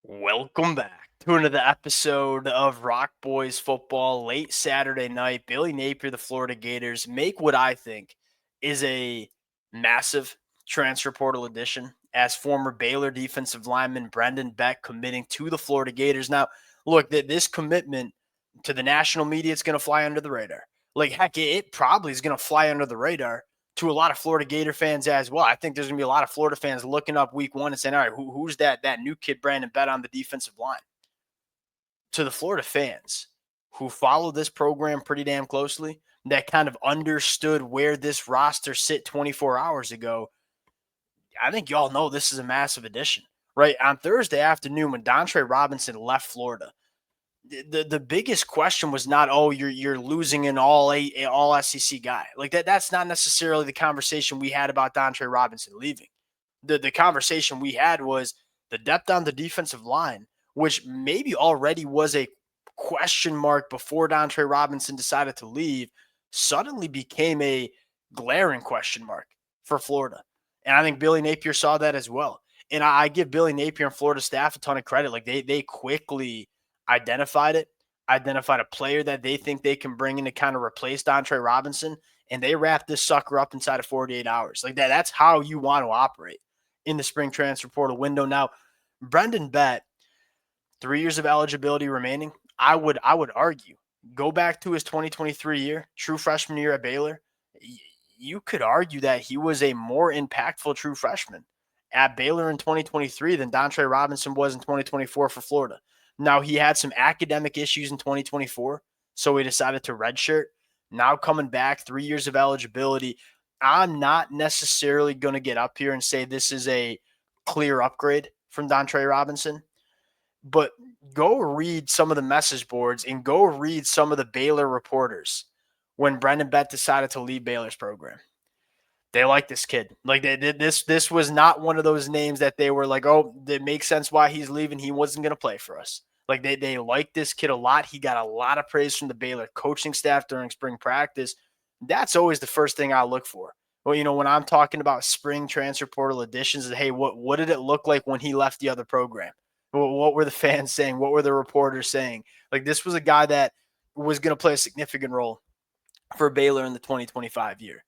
Welcome back to another episode of Rock Boys Football. Late Saturday night, Billy Napier, the Florida Gators, make what I think is a massive transfer portal addition as former Baylor defensive lineman Brendan Bett committing to the Florida Gators. Now, look, this commitment to the national media, it's going to fly under the radar. Like, heck, it probably is going to fly under the radar to a lot of Florida Gator fans as well. I think there's going to be a lot of Florida fans looking up week one and saying, all right, who's that new kid Brandon Bett on the defensive line? To the Florida fans who follow this program pretty damn closely, that kind of understood where this roster sit 24 hours ago, I think y'all know this is a massive addition, right? On Thursday afternoon when Dontre Robinson left Florida, the biggest question was not, oh, you're losing an all SEC guy. Like that's not necessarily the conversation we had about Dontre Robinson leaving. The conversation we had was the depth on the defensive line, which maybe already was a question mark before Dontre Robinson decided to leave, suddenly became a glaring question mark for Florida. And I think Billy Napier saw that as well. And I give Billy Napier and Florida staff a ton of credit. Like they quickly identified it, identified a player that they think they can bring in to kind of replace Dontre Robinson, and they wrapped this sucker up inside of 48 hours. Like that's how you want to operate in the spring transfer portal window. Now, Brendan Bett, 3 years of eligibility remaining. I would argue, go back to his 2023 year, true freshman year at Baylor. You could argue that he was a more impactful true freshman at Baylor in 2023 than Dontre Robinson was in 2024 for Florida. Now, he had some academic issues in 2024, so he decided to redshirt. Now coming back, 3 years of eligibility. I'm not necessarily going to get up here and say this is a clear upgrade from Dontre Robinson, but go read some of the message boards and go read some of the Baylor reporters when Brendan Bett decided to leave Baylor's program. They like this kid. Like this was not one of those names that they were like, oh, it makes sense why he's leaving. He wasn't going to play for us. Like they like this kid a lot. He got a lot of praise from the Baylor coaching staff during spring practice. That's always the first thing I look for. Well, when I'm talking about spring transfer portal additions, hey, what did it look like when he left the other program? What were the fans saying? What were the reporters saying? Like this was a guy that was going to play a significant role for Baylor in the 2025 year.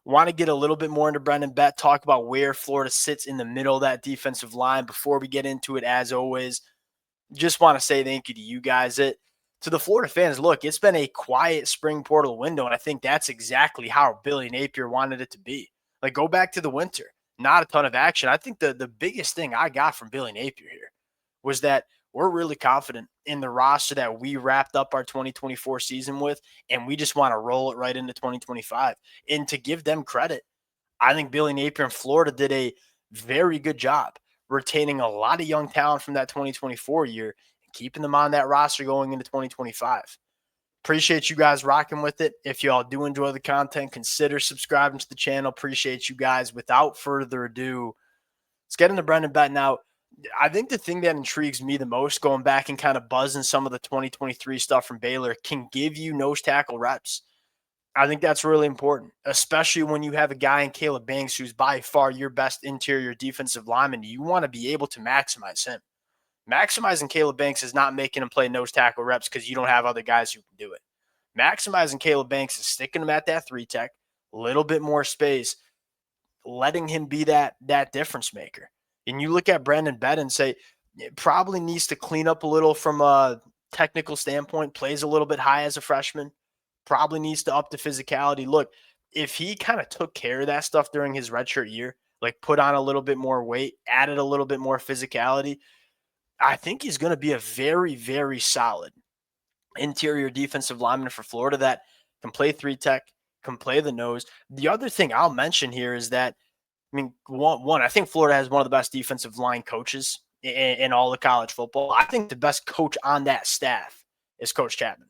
Want to get a little bit more into Brendan Bett, talk about where Florida sits in the middle of that defensive line. Before we get into it, as always, just want to say thank you to you guys. To the Florida fans, look, it's been a quiet spring portal window, and I think that's exactly how Billy Napier wanted it to be. Like, go back to the winter, not a ton of action. I think the biggest thing I got from Billy Napier here was that we're really confident in the roster that we wrapped up our 2024 season with, and we just want to roll it right into 2025. And to give them credit, I think Billy Napier in Florida did a very good job retaining a lot of young talent from that 2024 year and keeping them on that roster going into 2025. Appreciate you guys rocking with it. If y'all do enjoy the content, consider subscribing to the channel. Appreciate you guys. Without further ado, let's get into Brendan Bett now. I think the thing that intrigues me the most, going back and kind of buzzing some of the 2023 stuff from Baylor, can give you nose tackle reps. I think that's really important, especially when you have a guy in Caleb Banks who's by far your best interior defensive lineman. You want to be able to maximize him. Maximizing Caleb Banks is not making him play nose tackle reps because you don't have other guys who can do it. Maximizing Caleb Banks is sticking him at that 3-tech, a little bit more space, letting him be that difference maker. And you look at Brendan Bett and say, it probably needs to clean up a little from a technical standpoint, plays a little bit high as a freshman, probably needs to up the physicality. Look, if he kind of took care of that stuff during his redshirt year, like put on a little bit more weight, added a little bit more physicality, I think he's going to be a very, very solid interior defensive lineman for Florida that can play 3-tech, can play the nose. The other thing I'll mention here is that, I mean, one, I think Florida has one of the best defensive line coaches in all of college football. I think the best coach on that staff is Coach Chapman.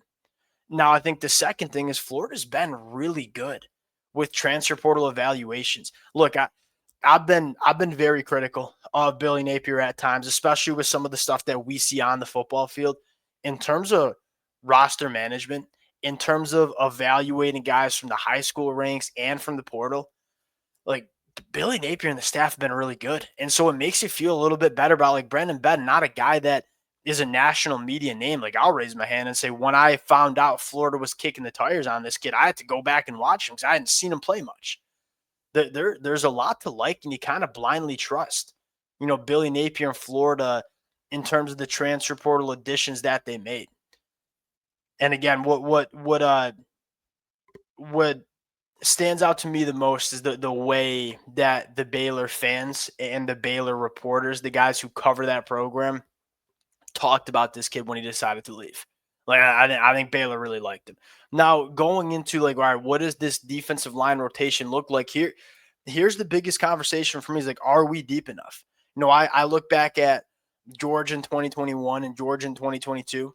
Now, I think the second thing is Florida's been really good with transfer portal evaluations. Look, I've been very critical of Billy Napier at times, especially with some of the stuff that we see on the football field in terms of roster management, in terms of evaluating guys from the high school ranks and from the portal. Like, Billy Napier and the staff have been really good. And so it makes you feel a little bit better about like Brendan Bett, not a guy that is a national media name. Like I'll raise my hand and say, when I found out Florida was kicking the tires on this kid, I had to go back and watch him because I hadn't seen him play much. There's a lot to like, and you kind of blindly trust, Billy Napier in Florida in terms of the transfer portal additions that they made. And again, what stands out to me the most is the way that the Baylor fans and the Baylor reporters, the guys who cover that program, talked about this kid when he decided to leave. Like I think Baylor really liked him. Now going into like, all right, what does this defensive line rotation look like here? Here's the biggest conversation for me is like, are we deep enough? I look back at Georgia in 2021 and Georgia in 2022.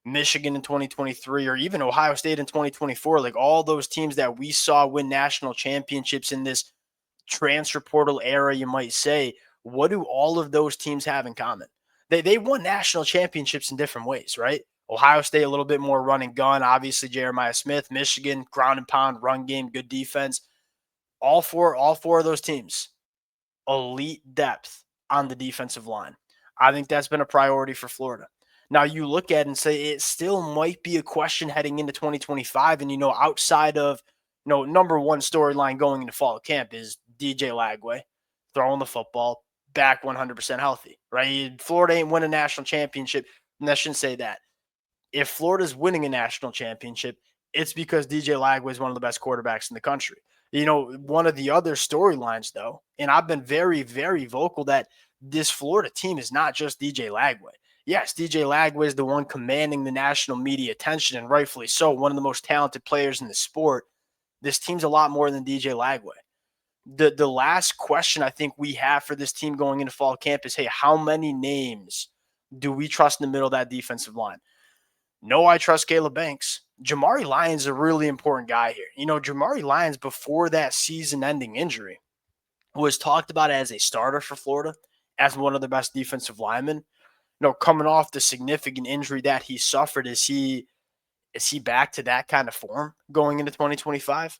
Michigan in 2023, or even Ohio State in 2024, like all those teams that we saw win national championships in this transfer portal era, you might say, what do all of those teams have in common? They won national championships in different ways, right? Ohio State, a little bit more run and gun, obviously Jeremiah Smith. Michigan, ground and pound, run game, good defense. All four of those teams, elite depth on the defensive line. I think that's been a priority for Florida. Now you look at it and say it still might be a question heading into 2025. And, outside of, number one storyline going into fall camp is DJ Lagway throwing the football back 100% healthy, right? Florida ain't win a national championship. And I shouldn't say that. If Florida's winning a national championship, it's because DJ Lagway is one of the best quarterbacks in the country. One of the other storylines, though, and I've been very, very vocal that this Florida team is not just DJ Lagway. Yes, DJ Lagway is the one commanding the national media attention, and rightfully so, one of the most talented players in the sport. This team's a lot more than DJ Lagway. The last question I think we have for this team going into fall camp is, hey, how many names do we trust in the middle of that defensive line? No, I trust Caleb Banks. Jamari Lyons is a really important guy here. Jamari Lyons, before that season-ending injury, was talked about as a starter for Florida, as one of the best defensive linemen. Coming off the significant injury that he suffered, is he back to that kind of form going into 2025?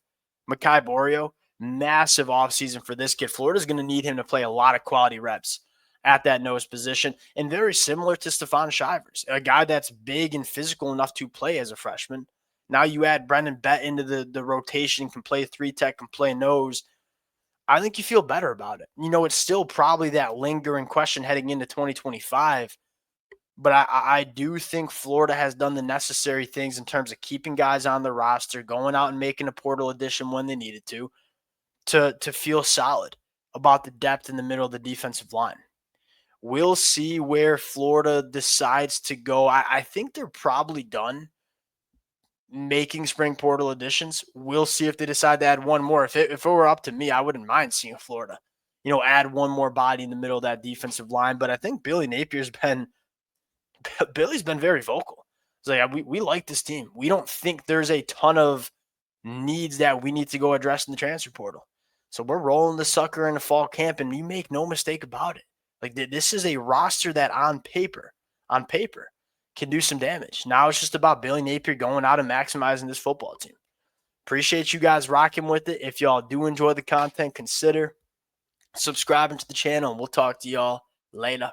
Mekhi Borio, massive offseason for this kid. Florida's going to need him to play a lot of quality reps at that nose position, and very similar to Stephon Shivers, a guy that's big and physical enough to play as a freshman. Now you add Brendan Bett into the rotation, can play 3-tech, can play nose. I think you feel better about it. It's still probably that lingering question heading into 2025, but I do think Florida has done the necessary things in terms of keeping guys on the roster, going out and making a portal addition when they needed to feel solid about the depth in the middle of the defensive line. We'll see where Florida decides to go. I think they're probably done making spring portal additions. We'll see if they decide to add one more. If it were up to me, I wouldn't mind seeing Florida, add one more body in the middle of that defensive line. But I think Billy's been very vocal. It's like, we like this team. We don't think there's a ton of needs that we need to go address in the transfer portal. So we're rolling the sucker in the fall camp, and you make no mistake about it. Like, this is a roster that on paper, can do some damage. Now it's just about Billy Napier going out and maximizing this football team. Appreciate you guys rocking with it. If y'all do enjoy the content, consider subscribing to the channel, and we'll talk to y'all later.